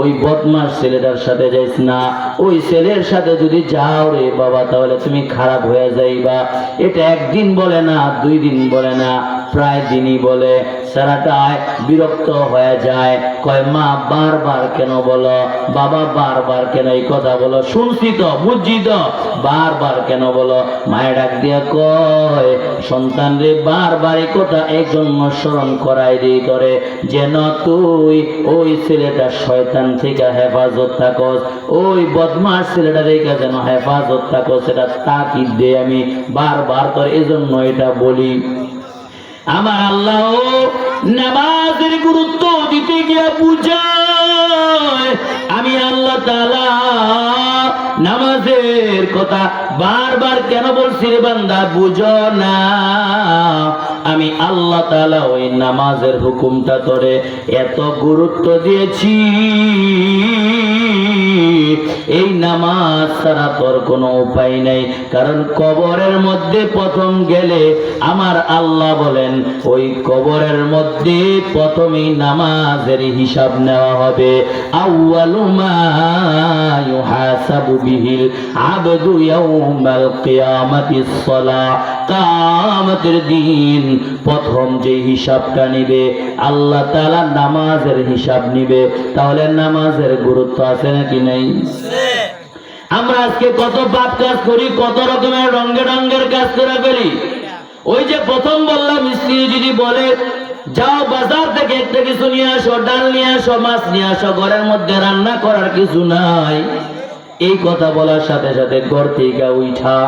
ওই বদমাস ছেলেটার সাথে যাইস না, ওই ছেলের সাথে যদি যাও রে বাবা তাহলে তুমি খারাপ হয়ে যাইবা। এটা 1 দিন বলে না, 2 দিন বলে না, প্রায় দিনই বলে। বেচারাটায় বিরক্ত হয়ে যায়, কয় মা বারবার কেন বলো, বাবা বারবার কেন এই কথা বলো, শুনছি তো বুঝছি তো, বারবার কেন বলো। মায়ের ডাক দিয়া কয় সন্তান রে, বারবার এই কথা এই জন্য স্মরণ করাই দিই তোরে, যেন তুই ওই ছেলেটা শয়তান থেকে হেফাজত থাকস, ওই বদমাস ছেলেটা রেখে যেন হেফাজত থাকস, সেটা তাকিদ দে আমি বারবার তোর এজন্য এটা বলি। আমার আল্লাহ নামাজের গুরুত্ব দিতে গিয়ে বুঝায়, আমি আল্লাহ তাআলা নামাজের কথা বারবার কেন বলছি রে বান্দা, বুঝো না? আমি আল্লাহ তাআলা ওই নামাজের হুকুমটা তোরে এত গুরুত্ব দিয়েছি, এই নামাজ ছাড়া তোর কোনো উপায় নাই। কারণ কবরের মধ্যে প্রথম গেলে আমার আল্লাহ বলেন ওই কবরের মধ্যে প্রথমেই নামাজের হিসাব নেওয়া হবে। আউয়ালু মা ইউহাসাবু বিহিল আবদু ইয়াউমাল কিয়ামাতিস সালাহ, কিয়ামতের দিন প্রথম যে হিসাবটা নিবে আল্লাহ তাআলা নামাজের হিসাব নিবে। তাহলে নামাজের গুরুত্ব আছে নাকি নাই? আমরা আজকে কত পাপ কাজ করি, কত রকমের রঙের কাজ করে ফেলি। ওই যে প্রথম বললাম, স্ত্রী যদি বলে যাও বাজার থেকে একটা কিছু নিয়ে আসো, ডাল নিয়ে আসো, মাছ নিয়ে আসো, ঘরের মধ্যে রান্না করার কিছু নাই, এই কথা বলার সাথে সাথে ঘর থেকে উঠা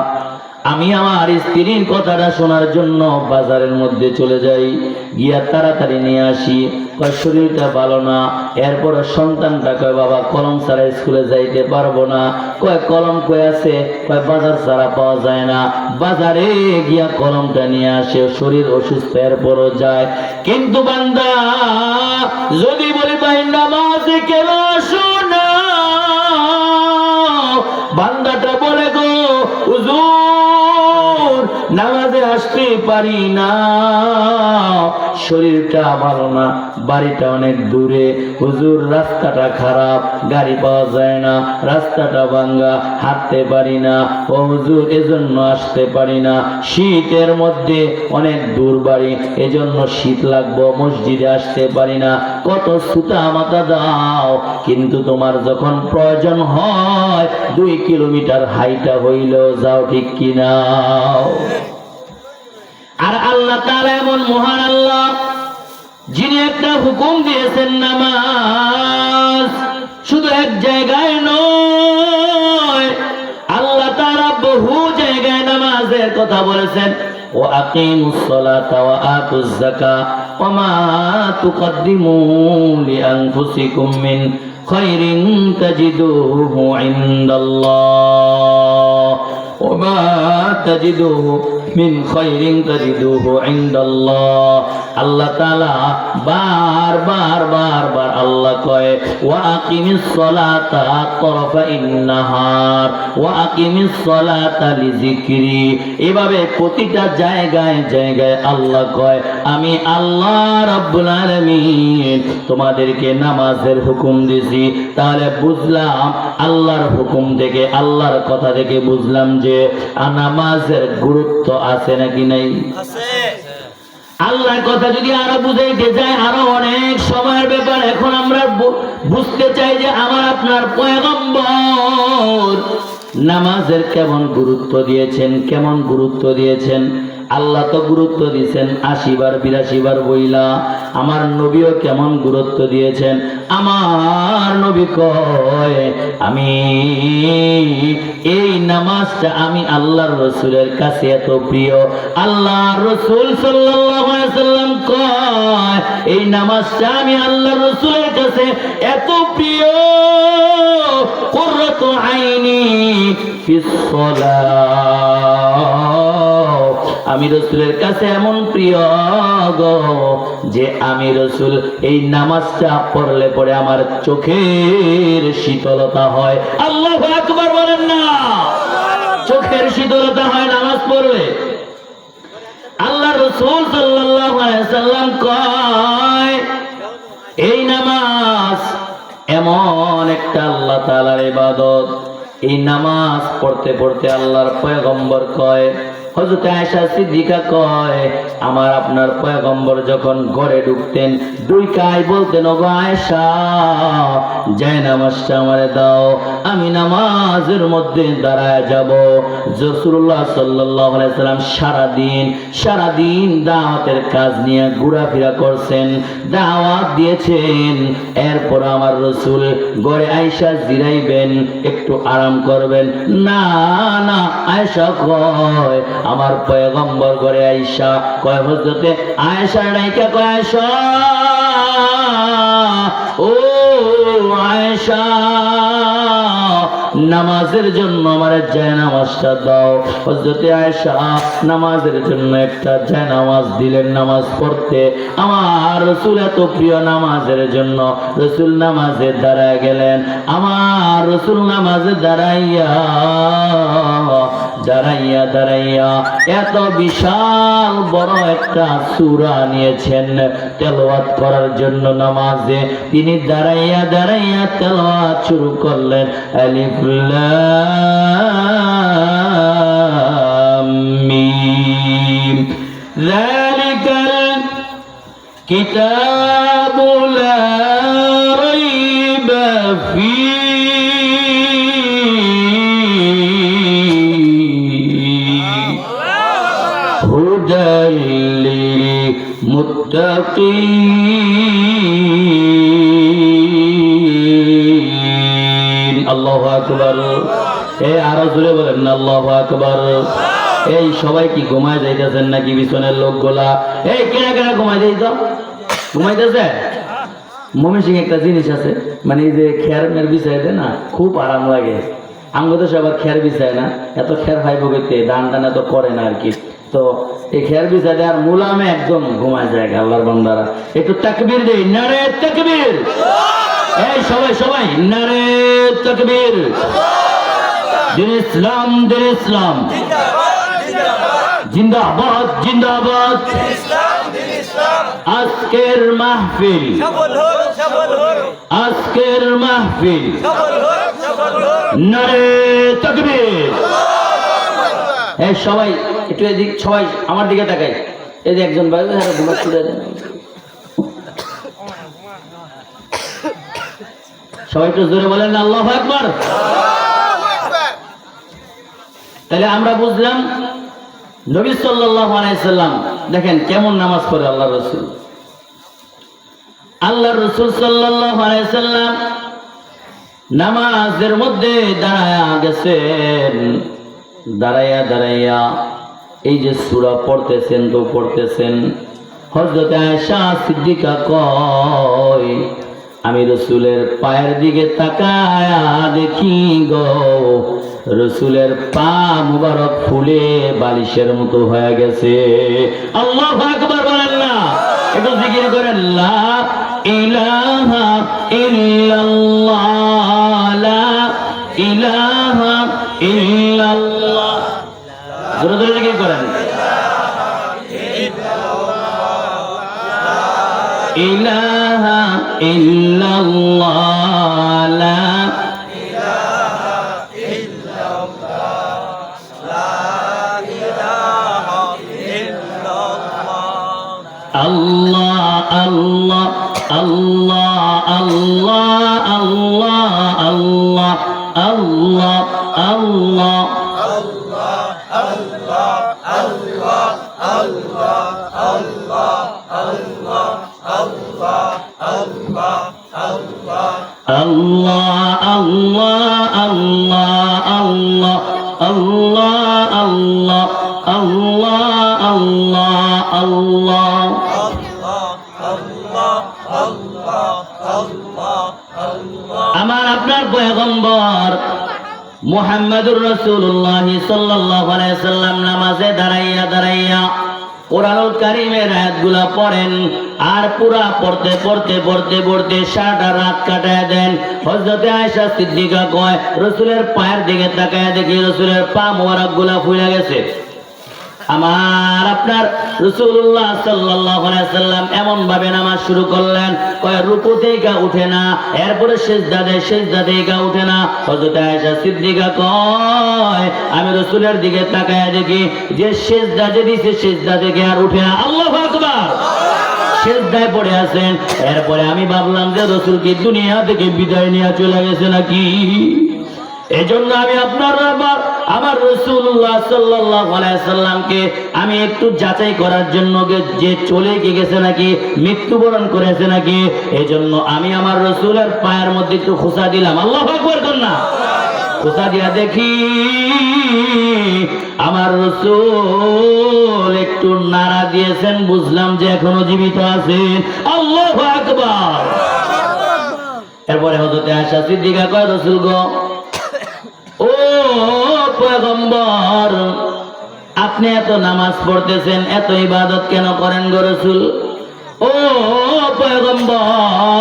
আমি আমার স্ত্রীর কথাটা শোনার জন্য বাজারের মধ্যে চলে যাই, গিয়া তাড়াতাড়ি নিয়ে আসি। কয় শরীরটা ভালো না। এরপর সন্তানটা কয় বাবা কলম ছাড়া স্কুলে যাইতে পারবো না। কয় কলম কই আছে? কয় বাজার ছাড়া পাওয়া যায় না। বাজারে গিয়া কলমটা নিয়ে আসে, শরীর অসুস্থ, এরপরও যায়। কিন্তু বান্দা যদি বলি ভাই নামাজে কেন আসো না, বান্দাটা বলে গো হুজুর নামাজে আসতে পারি না, শরীরটা ভালো না, বাড়িটা অনেক দূরে, হুজুর রাস্তাটা খারাপ, গাড়ি পাওয়া যায় না, রাস্তাটা ভাঙ্গা, হাঁটতে পারি না, ও হুজুর এজন্য আসতে পারি না, শীতের মধ্যে অনেক দূর বাড়ি, এজন্য শীত লাগবো, মসজিদে আসতে পারি না, কত ছুতা মাথা দাও, কিন্তু তোমার যখন প্রয়োজন হয় 2 কিলোমিটার হাইটা হইলেও যাও, ঠিক কিনা? আর আল্লাহ তাআলা এমন মহান আল্লাহ, যিনি একটা হুকুম দিয়েছেন নামাজ শুধু এক জায়গায় নয়, আল্লাহ তাআলা বহু জায়গায় নামাজের কথা বলেছেন। ওয়া আকিমুস সালাতা ওয়া আতুজ যাকাত ওয়া মা তুকদ্দিমু লিআনফুসিকুম মিন খায়রিন তাজিদুহু ইনদাল্লাহ ওয়া মা তাজিদুহু মিন খায়রিন তাজিদুহু ইনদাল্লাহ। আল্লাহ তাআলা বারবার আল্লাহ কয় ওয়া আকিমিস সালাতা তরফাইন নাহার ওয়া আকিমিস সালাতা লিযিকরি। এভাবে প্রতিটা জায়গায় জায়গায় আল্লাহ কয় আমি আল্লাহ রাব্বুল আলামিন তোমাদেরকে নামাজের হুকুম দিয়েছি। তাহলে বুঝলাম আল্লাহর হুকুম থেকে, আল্লাহর কথা থেকে বুঝলাম যে নামাজের গুরুত্ব আছে নাকি নাই? আছে। আল্লাহর কথা যদি আরো বুঝাইতে যায় আরো অনেক সময়ের ব্যাপার। এখন আমরা বুঝতে চাই যে আমার আপনার পয়গম্বর নামাজের কেমন গুরুত্ব দিয়েছেন, কেমন গুরুত্ব দিয়েছেন। আল্লাহ তো গুরুত্ব দিয়েছেন 80 বার 82 বার বইলা, আমার নবীও কেমন গুরুত্ব দিয়েছেন। আমার নবী কয় আমি এই নামাজটা আমি আল্লাহর রাসূলের কাছে এত প্রিয়, আল্লাহর রাসূল সাল্লাল্লাহু আলাইহি সাল্লাম কয় এই নামাজটা আমি আল্লাহর রাসূলের কাছে এত প্রিয়, কুররাতু আইনি ফিস সালাহ, আমি রাসূলের কাছে এমন প্রিয় গো যে আমি রাসূল এই নামাজটা পড়লে পরে আমার চোখের শীতলতা হয়। আল্লাহু আকবার বলেন না? চোখের শীতলতা হয় নামাজ পড়লে। আল্লাহ রাসূল সাল্লাল্লাহু আলাইহি সাল্লাম কয় এই নামাজ এমন একটা আল্লাহ তাআলার ইবাদত, এই নামাজ পড়তে পড়তে আল্লাহর পয়গম্বর কয় হযরত আয়েশা সিদ্দিকা কয়, আমার আপনার পয়গম্বর যখন ঘরে ঢুকতেন দুইকাই বলতেন, ওগো আয়েশা যায় নামাজটা আমারে দাও, আমি নামাজের মধ্যে দাঁড়ায় যাব। রাসূলুল্লাহ সাল্লাল্লাহু আলাইহি সাল্লাম সারাদিন দাওয়াতের কাজ নিয়ে ঘোরাফেরা করছেন, দাওয়াত দিয়েছেন। এরপর আমার রাসূল ঘরে আয়েশা জিরাইবেন, একটু আরাম করবেন। না না, আয়েশা কয় আমার পয়গম্বর ঘরে আয়েশা কয়, হযরতে আয়েশা নাইকা কয়, আয়েশা ও আয়েশা নামাজের জন্য আমার জায়নামাজটা দাও। হযরতে আয়েশা নামাজের জন্য একটা জায়নামাজ দিলেন নামাজ পড়তে। আমার রাসূল এত প্রিয় নামাজের জন্য রাসূল নামাজে দাঁড়ায় গেলেন। আমার রাসূল নামাজে দাঁড়াইয়া এত বিশাল বড় একটা সূরা নিয়েছেন তেলাওয়াত করার জন্য নামাজে। তিনি দাঁড়াইয়া তেলাওয়াত শুরু করলেন, আলিফ লাম মিম যালিকাল কিতাবু লা রাইবা ফীহি হুদাল লিল মুত্তাকিন। আল্লাহু আকবার। আরো জোরে বলেন না আল্লাহু আকবার। এই সবাই কি ঘুমায় যাইতেছেন নাকি পিছনের লোকগুলা? কেনা কেনা ঘুমাইতেছে? মমিন একটা জিনিস আছে, মানে এই যে খেয়ার বিছাই দেয় না, খুব আরাম লাগে। আমগো তো সবার খেয়ার বিছায় না, এত খেয়ার ভাই বগেতে ডান এত করে না আর কি। তো এই খেয়ার বিছাই দেয় আর মুলামে একদম ঘুমায় যায় আল্লাহর বান্দারা। একটু তাকবীর দেই, নারে তাকবীর। এই সবাই নারে তাকবীর। দিন ইসলাম জিন্দাবাদ। আজকের মাহফিল নারে তাকবীর। এই সবাই একটু এদিক, সবাই আমার দিকে তাকাই। এই যে একজন ভাই সবাই একটু জোরে বলেন না আল্লাহু আকবার। তাহলে আমরা বুঝলাম নবী সাল্লাল্লাহু আলাইহি সাল্লাম দেখেন কেমন নামাজ পড়ে আল্লাহর রাসূল সাল্লাল্লাহু আলাইহি সাল্লাম নামাজের মধ্যে দাঁড়ায়া গেছেন। দাঁড়াইয়া এই যে সূরা পড়তেছেন হযরত আয়েশা সিদ্দিকা কয়, আমি রাসূলের পায়ের দিকে তাকায়া দেখি গো, রাসূলের পা মুবারক ফুলে বালিশের মতো হয়ে গেছে। আল্লাহু আকবার বলেন না, একটু জিকির করেন, লা ইলাহা ইল্লাল্লাহ, লা ইলাহা ইল্লাল্লাহ। জোরে জোরে জিকির করেন, ইলাহা ইল্লাল্লাহ, লা ইলাহা ইল্লাল্লাহ, লা ইলাহা ইল্লাল্লাহ। আল্লাহ আল্লাহ আল্লাহ আল্লাহ আল্লাহ আল্লাহ আল্লাহ আমার আপনার পয়গম্বর মুহাম্মদুর রাসূলুল্লাহ সাল্লাল্লাহু আলাইহি সাল্লাম নামাজে দাঁড়াইয়া কোরআনুল কারীমের আয়াতগুলা পড়েন, আর পুরা পড়তে সারাটা রাত কাটায় দেন। হযরতে আয়েশা সিদ্দিকা কয়, রাসূলের পায়ের দিকে তাকায় দেখি রাসূলের পা মোবারক গুলা ফুলে গেছে। আমার আপনার রাসূলুল্লাহ সাল্লাল্লাহু আলাইহি ওয়াসাল্লাম এমন ভাবে নামাজ শুরু করলেন, কয় রুকু থেকে উঠে না, এরপরে সিজদা দেয়, সিজদা থেকে উঠে না। হযরত আয়েশা সিদ্দিকা কয় আমি রাসূলের দিকে তাকায় দেখি যে সিজদা যে দিছে সিজদা থেকে আর উঠে না। আল্লাহু আকবার। সিজদায় পড়ে আছেন। এরপরে আমি ভাবলাম যে রাসূল কি দুনিয়া থেকে বিদায় নিয়ে চলে গেছে নাকি। এজন্য আমি আপনার আমার রাসূলুল্লাহ সাল্লাল্লাহু আলাইহি সাল্লামকে আমি একটু যাচাই করার জন্য যে চলে গেছে নাকি, মৃত্যুবরণ করেছে নাকি, এজন্য আমি আমার রাসূলের পায়ের মধ্যে একটু খোঁচা দিলাম। আল্লাহু আকবার কর না। খোঁচা দিয়া দেখি আমার রাসূল একটু নাড়া দিয়েছেন, বুঝলাম যে এখনো জীবিত আছেন। আল্লাহু আকবার। এরপরে হযরত আয়েশা সিদ্দিকা কয় রাসূল গো, ও পয়গম্বর, আপনি এত নামাজ পড়তেছেন, এত ইবাদত কেন করেন গো রাসূল? ও পয়গম্বর,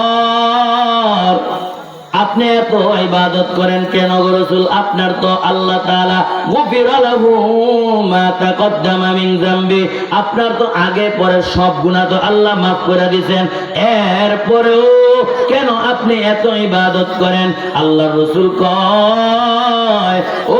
আপনি এত ইবাদত করেন কেন গো রাসূল? আপনার তো আল্লাহ তাআলা গফিরা লাহু মা তাকদ্দামা মিন যামবি, আপনার তো আগে পরে সব গুনাহ তো আল্লাহ মাফ করে দিয়েছেন, এরপরেও কেন আপনি এত ইবাদত করেন? আল্লাহর রাসূল কয় ও